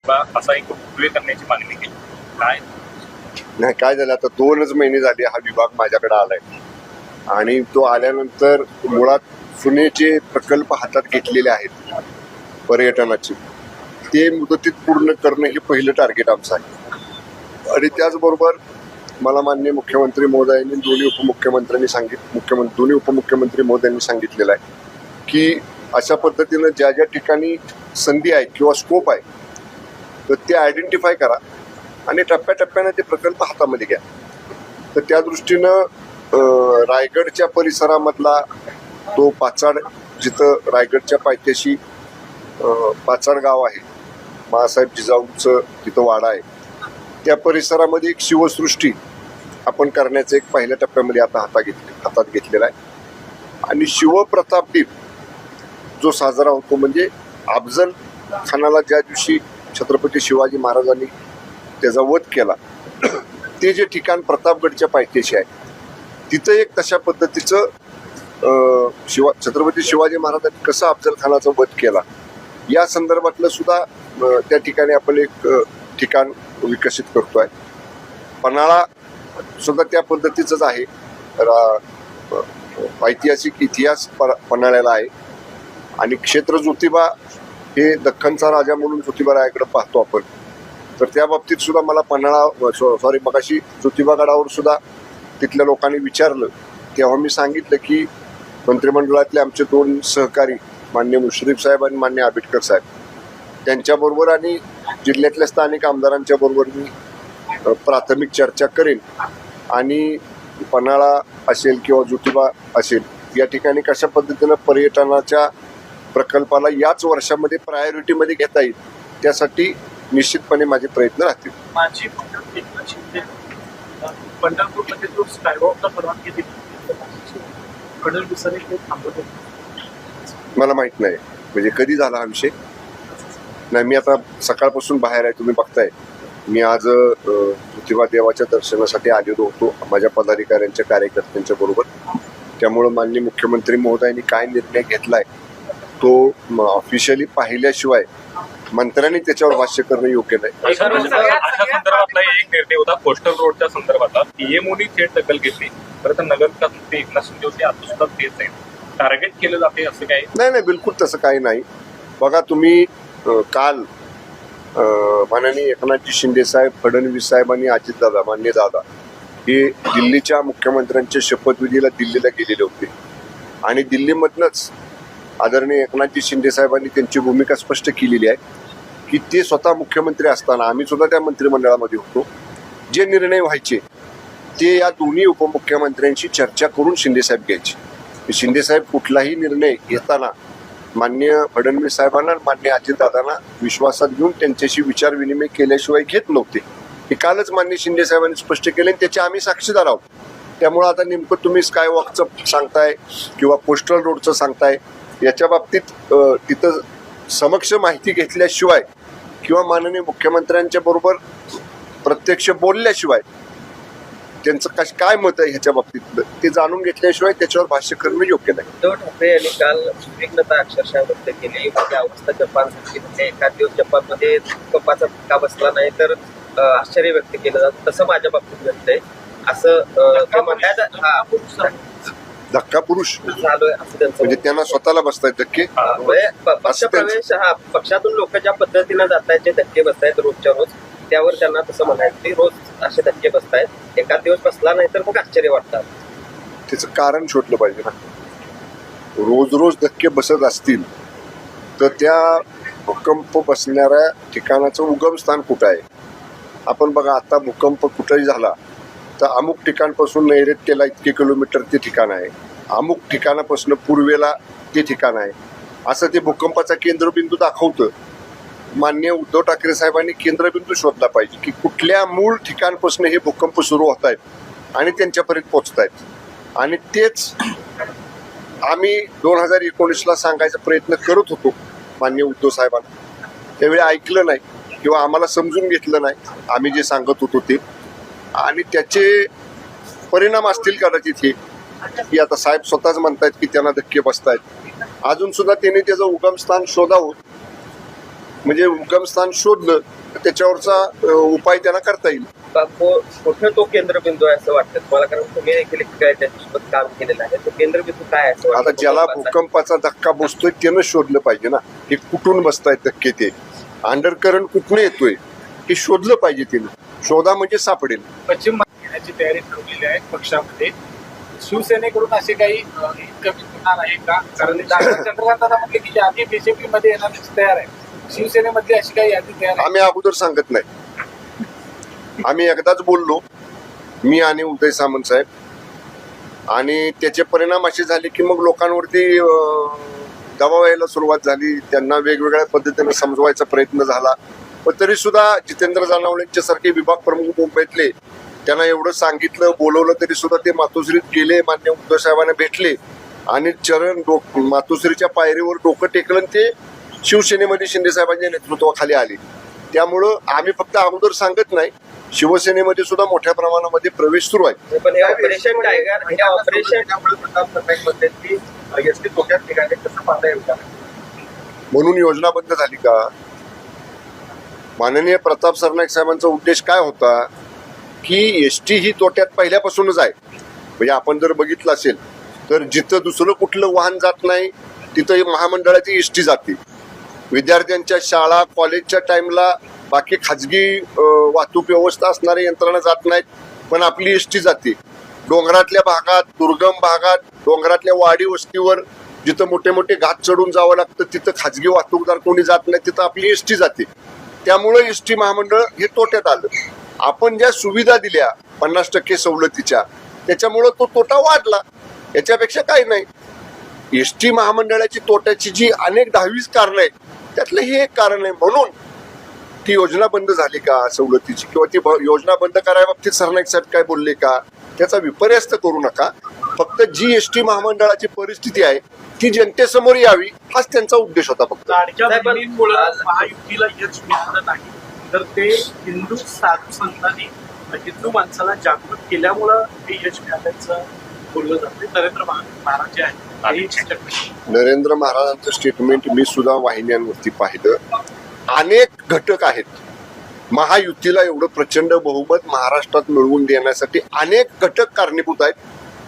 किंवा असा एक उपयोग करण्याची मागणी केली. काय नाही, काय झालं आता 2च महिने झाले हा विभाग माझ्याकडे आलाय आणि तो आल्यानंतर मुळात सुनेचे प्रकल्प हातात घेतलेले आहेत पर्यटनाचे, ते मुदतीत पूर्ण करणं हे पहिलं टार्गेट आमचं आहे. आणि त्याचबरोबर मला माननीय मुख्यमंत्री महोदयांनी दोन्ही उपमुख्यमंत्री महोदयांनी सांगितलेलं आहे की अशा पद्धतीनं ज्या ज्या ठिकाणी संधी आहे किंवा स्कोप आहे तर ते आयडेंटिफाय करा आणि टप्प्याटप्प्यानं ते प्रकल्प हातामध्ये घ्या. तर त्या दृष्टीनं रायगडच्या परिसरामधला तो पाचाड, जिथं रायगडच्या पायथ्याशी पाचाड गाव आहे, बाळासाहेब जिजाऊंचं तिथं वाडा आहे, त्या परिसरामध्ये एक शिवसृष्टी आपण करण्याचं एक पहिल्या टप्प्यामध्ये आता हातात घेतलेला आहे. आणि शिवप्रताप दिन जो साजरा होतो म्हणजे अफजल खानाला ज्या दिवशी छत्रपती शिवाजी महाराजांनी त्याचा वध केला ते जे ठिकाण प्रतापगडच्या पायथ्याशी आहे तिथं एक तशा पद्धतीचं छत्रपती शिवाजी महाराजांनी कसं अफजल खानाचा वध केला या संदर्भातलं सुद्धा त्या ठिकाणी आपण एक ठिकाण विकसित करतोय. पन्हाळा सुद्धा त्या पद्धतीचंच आहे. ऐतिहासिक इतिहास पन्हाळ्याला आहे. आणि क्षेत्र ज्योतिबा हे दख्खनचा राजा म्हणून ज्योतिबा रायाकडे पाहतो आपण, तर त्या बाबतीत सुद्धा मला मगाशी ज्योतिबा गडावर सुद्धा तिथल्या लोकांनी विचारलं तेव्हा मी सांगितलं की मंत्रिमंडळातले आमचे 2 सहकारी मान्य मुश्रीफ साहेब आणि मान्य आंबेडकर साहेब त्यांच्याबरोबर आणि जिल्ह्यातल्या स्थानिक आमदारांच्या बरोबर मी प्राथमिक चर्चा करेन आणि पन्हाळा असेल किंवा ज्योतिबा असेल या ठिकाणी कशा पद्धतीनं पर्यटनाच्या प्रकल्पाला याच वर्षामध्ये प्रायोरिटीमध्ये घेता येईल त्यासाठी निश्चितपणे माझे प्रयत्न राहतील. माजी मंत्री एकनाथ शिंदे पंढरपूरमध्ये जो स्कायवॉकला परवानगी दिली फडणवीसांनी ते थांबवत होते. मला माहित नाही म्हणजे कधी झाला हा विषय नाही. मी आता सकाळपासून बाहेर आहे, तुम्ही बघताय. मी आज ज्योतिबा देवाच्या दर्शनासाठी आलेलो होतो माझ्या पदाधिकाऱ्यांच्या कार्यकर्त्यांच्या बरोबर. त्यामुळं माननीय मुख्यमंत्री महोदयांनी काय निर्णय घेतलाय तो ऑफिशियली पाहिल्याशिवाय मंत्र्यांनी त्याच्यावर भाष्य करणं योग्य नाही. अशा संदर्भातला एक निर्णय होता कोस्टल रोडच्या संदर्भातला पीएमओनी थेट दखल घेतली. खरं तर नगरविकास एकनाथ शिंदे होते, आता सुद्धा तेच आहे. टार्गेट केलं जाते असं काही नाही, बिलकुल तसं काही नाही. बघा तुम्ही काल माननीय एकनाथजी शिंदे साहेब, फडणवीस साहेब आणि अजितदादा मान्य दादा हे दिल्लीच्या मुख्यमंत्र्यांच्या शपथविधीला दिल्लीला गेलेले होते आणि दिल्लीमधनंच आदरणीय एकनाथजी शिंदे साहेबांनी त्यांची भूमिका स्पष्ट केलेली आहे की ते स्वतः मुख्यमंत्री असताना आम्ही सुद्धा त्या मंत्रिमंडळामध्ये होतो, जे निर्णय व्हायचे ते या दोन्ही उपमुख्यमंत्र्यांशी चर्चा करून शिंदे साहेब घ्यायचे. शिंदे साहेब कुठलाही निर्णय घेताना माननीय फडणवीस साहेबांना माननीय अजितदादांना विश्वासात घेऊन त्यांच्याशी विचार विनिमय केल्याशिवाय घेत नव्हते. हे कालच माननीय शिंदे साहेबांनी स्पष्ट केले आणि त्याचे आम्ही साक्षीदार आहोत. त्यामुळं आता नेमकं तुम्ही स्कायवॉकचं सांगताय किंवा कोस्टल रोडचं सांगताय याच्या बाबतीत तिथं समक्ष माहिती घेतल्याशिवाय किंवा माननीय मुख्यमंत्र्यांच्या बरोबर प्रत्यक्ष बोलल्याशिवाय त्यांचं काय मत आहे ह्याच्या बाबतीत ते जाणून घेतल्याशिवाय त्याच्यावर भाष्य करणं योग्य नाही. उद्धव ठाकरे यांनी काल उद्विग्नता अक्षरशः व्यक्त केली. माझी अवस्था जपानसारखी म्हणजे एखाद दिवस जपानमध्ये भूकंपाचा धक्का बसला नाही तर आश्चर्य व्यक्त केलं जातं, तसं माझ्या बाबतीत घडतंय असं धक्का पुरुष झालोय असं त्यांचं म्हणजे त्यांना स्वतःला बसतायत धक्के. पक्ष प्रवेश पक्षातून लोक ज्या पद्धतीनं जात आहेत, जे धक्के बसतायत रोजच्या रोज, त्यावर त्यांना तसं म्हणायचं की रोज असे धक्के बसतायत, एखाद दिवस बसला नाही तर मग आश्चर्य वाटतात. त्याचं कारण शोधलं पाहिजे ना. रोज रोज धक्के बसत असतील तर त्या भूकंप बसणाऱ्या ठिकाणाचं उगमस्थान कुठं आहे. आपण बघा आता भूकंप कुठेही झाला तर अमुक ठिकाणपासून नैऋत्येला इतके किलोमीटर ते ठिकाण आहे, अमुक ठिकाणापासून पूर्वेला ते ठिकाण आहे, असं ते भूकंपाचा केंद्रबिंदू दाखवतं. माननीय उद्धव ठाकरे साहेबांनी केंद्रबिंदू शोधला पाहिजे की कुठल्या मूळ ठिकाणपासून हे भूकंप सुरू होत आहेत आणि त्यांच्यापर्यंत पोहोचत आहेत. आणि तेच आम्ही 2019ला सांगायचा प्रयत्न करत होतो माननीय उद्धव साहेबांना. त्यावेळी ऐकलं नाही किंवा आम्हाला समजून घेतलं नाही आम्ही जे सांगत होतो ते, आणि त्याचे परिणाम असतील कदाचित हे की आता साहेब स्वतःच म्हणतायत की त्यांना धक्के बसतायत. अजून सुद्धा त्यांनी त्याचं उगमस्थान शोधावं म्हणजे उगमस्थान शोधलं तर त्याच्यावरचा उपाय त्यांना करता येईल. कुठे तो केंद्रबिंदू आहे असं वाटतं तुम्हाला, कारण तुम्ही देखील काय त्याच्यासोबत काम केलेलं आहे, तो केंद्रबिंदू काय आहे असं आता वाटतं ज्याला भूकंपाचा? भूकंपाचा धक्का बसतोय त्यानं शोधलं पाहिजे ना, हे कुठून बसतायत धक्के, ते अंडरकरंट कुठून येतोय हे शोधलं पाहिजे. तिनं शोधा म्हणजे सापडेल. पश्चिम महाराष्ट्र घेण्याची तयारी ठरवलेली आहे पक्षामध्ये. शिवसेनेकडून असे काही इनकमिंग होणार आहे का? कारण चंद्रकांत दादा म्हटले की जे आधी बीजेपी मध्ये येण्याची तयार आहे, शिवसेनेमध्ये अशी काही यादी तयार आहे? आम्ही अगोदर सांगत नाही. आम्ही एकदाच बोललो, मी आणि उदय सामंत साहेब, आणि त्याचे परिणाम असे झाले की मग लोकांवरती दबाव यायला सुरुवात झाली. त्यांना वेगवेगळ्या पद्धतीने समजवायचा प्रयत्न झाला. पण तरी सुद्धा जितेंद्र जानावळेंच्या सारखे विभाग प्रमुख मुंबईतले, त्यांना एवढं सांगितलं, बोलवलं, तरी सुद्धा ते मातोश्रीत गेले, मान्य उद्धव साहेबांना भेटले आणि मातोश्रीच्या पायरीवर डोकं टेकलं आणि ते शिवसेनेमध्ये शिंदे साहेबांच्या नेतृत्वाखाली आले. त्यामुळं आम्ही फक्त अगोदर सांगत नाही, शिवसेनेमध्ये सुद्धा मोठ्या प्रमाणामध्ये प्रवेश सुरू आहे. पण हे ऑपरेशन टायगर, हे ऑपरेशन प्रताप सरनाईक एसटी तोट्यात निघाले, कसं पाहता येईल का? म्हणून योजना बंद झाली का? माननीय प्रताप सरनाईक साहेबांचा उद्देश काय होता की एसटी ही तोट्यात पहिल्यापासूनच आहे. म्हणजे आपण जर बघितलं असेल तर जिथं दुसरं कुठलं वाहन जात नाही तिथं महामंडळाची एसटी जाते. विद्यार्थ्यांच्या शाळा कॉलेजच्या टाइमला बाकी खाजगी वाहतूक व्यवस्था असणाऱ्या यंत्रणा जात नाहीत, पण आपली एसटी जाते. डोंगरातल्या भागात, दुर्गम भागात, डोंगरातल्या वाडी वस्तीवर जिथं मोठे मोठे घाट चढून जावं लागतं तिथं खाजगी वाहतूकदार कोणी जात नाही, तिथं आपली एसटी जाते. त्यामुळं एसटी महामंडळ हे तोट्यात आलं. आपण ज्या सुविधा दिल्या 50% सवलतीच्या, त्याच्यामुळं तो तोटा वाढला. याच्यापेक्षा काही नाही. एसटी महामंडळाची तोट्याची जी अनेक 10-20 कारणं आहेत त्यातलं हे एक कारण आहे. म्हणून ती योजना बंद झाली का सवलतीची, किंवा ती योजना बंद करायबाबतीत सरनाईक साहेब काय बोलले का, त्याचा विपर्यास्त करू नका. फक्त जी एसटी महामंडळाची परिस्थिती आहे ती जनतेसमोर यावी हाच त्यांचा उद्देश होता फक्त. लाडक्या बहिणींमुळे महायुतीला यश मिळालं नाही, तर ते हिंदू साधू संतांनी हिंदू माणसाला जागृत केल्यामुळं हे यश मिळाल्याचं बोललं जाते. नरेंद्र महाराज जे आहेत, नरेंद्र महाराजांचं स्टेटमेंट मी सुद्धा वाहिन्यांवरती पाहिलं. अनेक घटक आहेत. महायुतीला एवढं प्रचंड बहुमत महाराष्ट्रात मिळवून देण्यासाठी अनेक घटक कारणीभूत आहेत.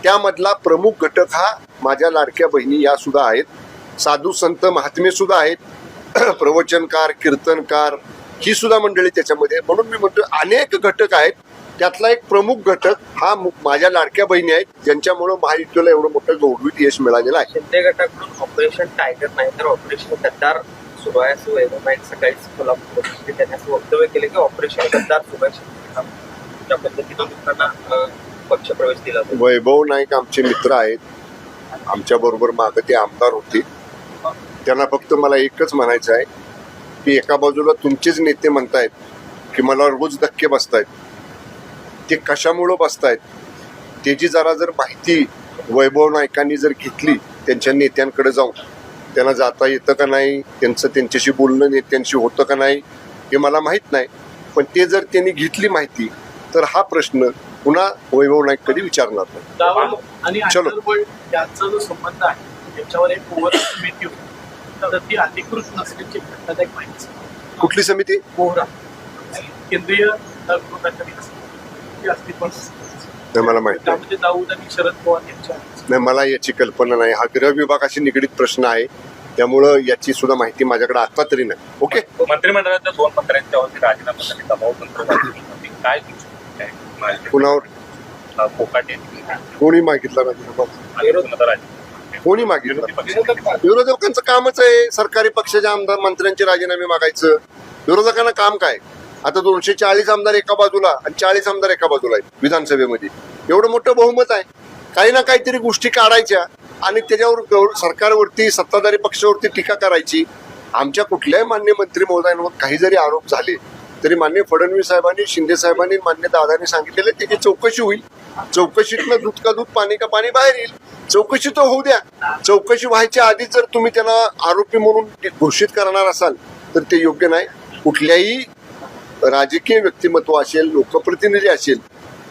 त्यामधला प्रमुख घटक हा माझ्या लाडक्या बहिणी या सुद्धा आहेत. साधू संत महात्मे सुद्धा आहेत. प्रवचनकार, कीर्तनकार ही सुद्धा मंडळी त्याच्यामध्ये. म्हणून मी म्हणतो अनेक घटक आहेत. त्यातला एक प्रमुख घटक हा माझ्या लाडक्या बहिणी आहेत, ज्यांच्यामुळे महायुतीला एवढं मोठं गौरवित यश मिळालेलं आहे. शिंदे गटाकडून ऑपरेशन टायगर नाही तर ऑपरेशन गद्दार सुरू आहे असं वैभव नाईक सकाळीच कोल्हापूरमध्ये त्यांनी असं वक्तव्य केले की ऑपरेशन गद्दार सुरू आहे. त्या पद्धतीनं लोकांना पक्ष प्रवेश दिला. वैभव नाईक आमचे मित्र आहेत. आमच्या बरोबर मागे ते आमदार होते. त्यांना फक्त मला एकच म्हणायचं आहे की एका बाजूला तुमचेच नेते म्हणतायत की मला रोज धक्के बसतायत, ते कशामुळं बसतायत त्याची जर माहिती वैभव नाईकांनी जर घेतली त्यांच्या नेत्यांकडे जाऊन, त्यांना जाता येतं का नाही, त्यांच्याशी बोलणं नेत्यांशी होतं का नाही हे मला माहीत नाही. पण ते जर त्यांनी घेतली माहिती तर हा प्रश्न पुन्हा वैभव नाईक कधी विचारणार नाही. आणि अंडरवर्ल्ड यांचा जो संबंध आहे त्याच्यावर एक ओव्हर समिती होती, तर ती अधिकृत नसल्याची घटनादायक माहिती. कुठली समिती? कोहरा केंद्रीय गृह अस्तित्वात मला माहित नाही. त्यामध्ये दाऊद आणि शरद पवार यांच्या नाही, मला याची कल्पना नाही. हा गृह विभागाशी निगडीत प्रश्न आहे, त्यामुळं याची सुद्धा माहिती माझ्याकडे आता तरी नाही. ओके. मंत्रिमंडळाच्या 2 मंत्र्यांच्या वरती राजीनाम्यासाठी दबाव तंत्र काय कुणावर कोकाटे कोणी मागितला राजीनामा? कोणी मागितलं? विरोधकांचं कामच आहे सरकारी पक्षाच्या आमदार मंत्र्यांचे राजीनामे मागायचं. विरोधकांना काम काय? आता 240 आमदार एका बाजूला आणि 40 आमदार एका बाजूला आहेत विधानसभेमध्ये. एवढं मोठं बहुमत आहे. काही ना काहीतरी गोष्टी काढायच्या आणि त्याच्यावर सरकारवरती, सत्ताधारी पक्षावरती टीका करायची. आमच्या कुठल्याही मान्य मंत्री महोदयांवर काही जरी आरोप झाले तरी मान्य फडणवीस साहेबांनी, शिंदे साहेबांनी, मान्य दादांनी सांगितलेलं त्याची चौकशी होईल. चौकशीतनं दूध का दूध, पाणी का पाणी बाहेर येईल. चौकशी तर होऊ द्या. चौकशी व्हायच्या आधीच जर तुम्ही त्यांना आरोपी म्हणून घोषित करणार असाल तर ते योग्य नाही. कुठल्याही राजकीय व्यक्तिमत्व असेल, लोकप्रतिनिधी असेल,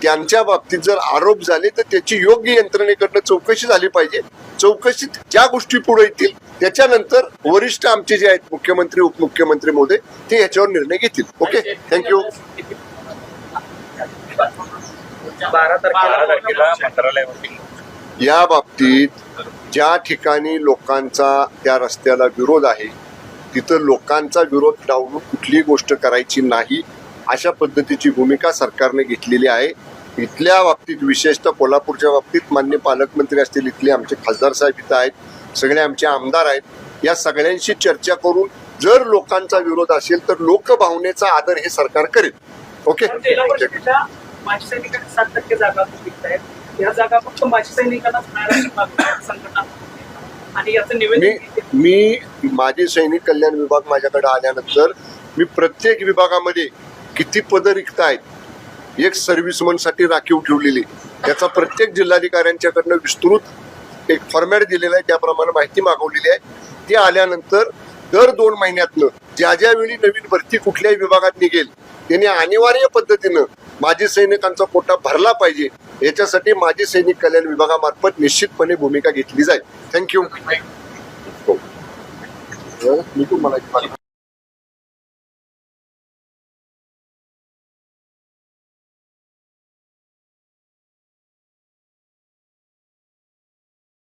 त्यांच्या बाबतीत जर आरोप झाले तर त्याची योग्य यंत्रणेकडनं चौकशी झाली पाहिजे. चौकशीत ज्या गोष्टी पुढे येतील त्याच्यानंतर वरिष्ठ आमचे जे आहेत मुख्यमंत्री उपमुख्यमंत्री महोदय ते याच्यावर निर्णय घेतील. Okay, thank you. 12 तारखेला मंत्रालयावरती या बाबतीत ज्या ठिकाणी लोकांचा त्या रस्त्याला विरोध आहे तिथं लोकांचा विरोध डावलून कुठलीही गोष्ट करायची नाही अशा पद्धतीची भूमिका सरकारने घेतलेली आहे. इथल्या बाबतीत विशेषतः कोल्हापूरच्या बाबतीत मान्य पालकमंत्री असतील, इथले आमचे खासदार साहेब इथं आहेत, सगळे आमचे आमदार आहेत, या सगळ्यांशी चर्चा करून जर लोकांचा विरोध असेल तर लोकभावनेचा आदर हे सरकार करेल. ओके, जिल्हा परिषदेच्या माजी सैनिकांना 7% जागा रिक्त आहेत. या जागा फक्त माजी सैनिकांनाच मिळायला शिकणार संघटना आणि याचं निवेदन मी माजी सैनिक कल्याण विभाग माझ्याकडे आल्यानंतर मी प्रत्येक विभागामध्ये किती पदं रिक्त आहेत एक सर्व्हिसमनसाठी राखीव ठेवलेली, त्याचा प्रत्येक जिल्हाधिकाऱ्यांच्याकडनं विस्तृत एक फॉर्मॅट दिलेला आहे, त्याप्रमाणे माहिती मागवलेली आहे. ती आल्यानंतर दर 2 महिन्यातनं ज्या ज्यावेळी नवीन भरती कुठल्याही विभागात निघेल त्यांनी अनिवार्य पद्धतीनं माजी सैनिकांचा कोटा भरला पाहिजे याच्यासाठी माजी सैनिक कल्याण विभागामार्फत निश्चितपणे भूमिका घेतली जाईल. थँक्यू. मी तुम्हाला